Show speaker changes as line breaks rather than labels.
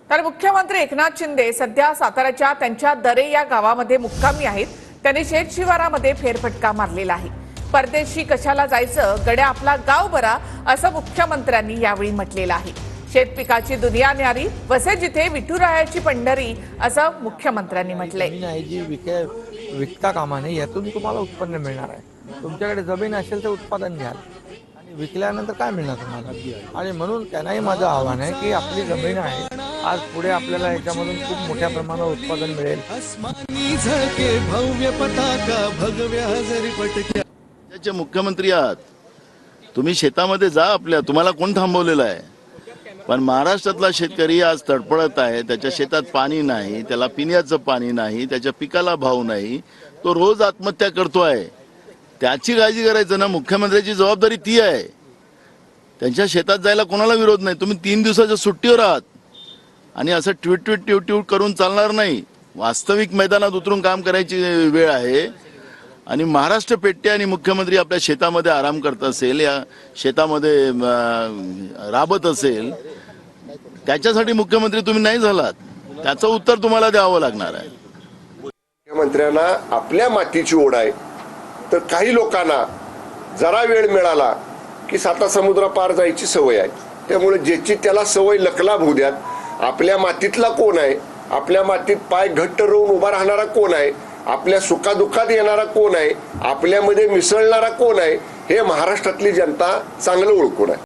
तर मुख्यमंत्री एकनाथ शिंदे सध्या साताऱ्याच्या त्यांच्या दरे या गावामध्ये मुक्कामी आहेत। त्यांनी शेत शिवारामध्ये फेरफटका मारलेला आहे। परदेशी कशाला जायचं, गड्या आपला गाव बरा, असं मुख्यमंत्र्यांनी यावेळी म्हटलेलं आहे। शेत पिकाची दुनिया न्यारी, वसे जिथे विठुरायाची पंढरी, असं मुख्यमंत्र्यांनी म्हटलंय।
जी विकता कामा नये, यातून तुम्हाला उत्पन्न मिळणार आहे। तुमच्याकडे जमीन असेल तर उत्पादन घ्याल आणि विकल्यानंतर काय मिळणार तुम्हाला। आणि म्हणून त्यांनाही माझं आव्हान आहे की आपली जमीन आहे, आज पुढे आपल्याला याच्यामधून खूप मोठ्या प्रमाणात उत्पादन मिळेल।
राज्याचे मुख्यमंत्री आहात तुम्ही, शेतामध्ये जा आपल्या, तुम्हाला कोण थांबवलेलं आहे। पण महाराष्ट्रातला शेतकरी आज तडफडत आहे, त्याच्या शेतात पाणी नाही, त्याला पिण्याचं पाणी नाही, त्याच्या पिकाला भाव नाही, तो रोज आत्महत्या करतोय। त्याची काळजी करायचं ना, मुख्यमंत्र्याची जबाबदारी ती आहे। त्यांच्या शेतात जायला कोणाला विरोध नाही, तुम्ही 3 दिवसाच्या सुट्टीवर आहात आणि असं ट्विट करून चालणार नाही। वास्तविक मैदानात उतरून काम करायची वेळ आहे। आणि महाराष्ट्र पेटते आणि मुख्यमंत्री आपल्या शेतामध्ये आराम करत असेल, या शेतामध्ये राबत असेल, त्याच्यासाठी मुख्यमंत्री तुम्ही नाही झालात, त्याचं उत्तर तुम्हाला द्यावं लागणार आहे।
मुख्यमंत्र्यांना आपल्या मातीची ओढ आहे, तर काही लोकांना जरा वेळ मिळाला की साता समुद्र पार जायची सवय आहे। त्यामुळे ज्याची त्याला सवय लकलाभ होऊ द्यात। आपल्या मातीतला कोण आहे, आपल्या मातीत पाय घट्ट रोवून उभा राहणारा कोण आहे, आपल्या सुखादुःखात येणारा कोण आहे, आपल्यामध्ये मिसळणारा कोण आहे, हे महाराष्ट्रातली जनता चांगलं ओळखून आहे।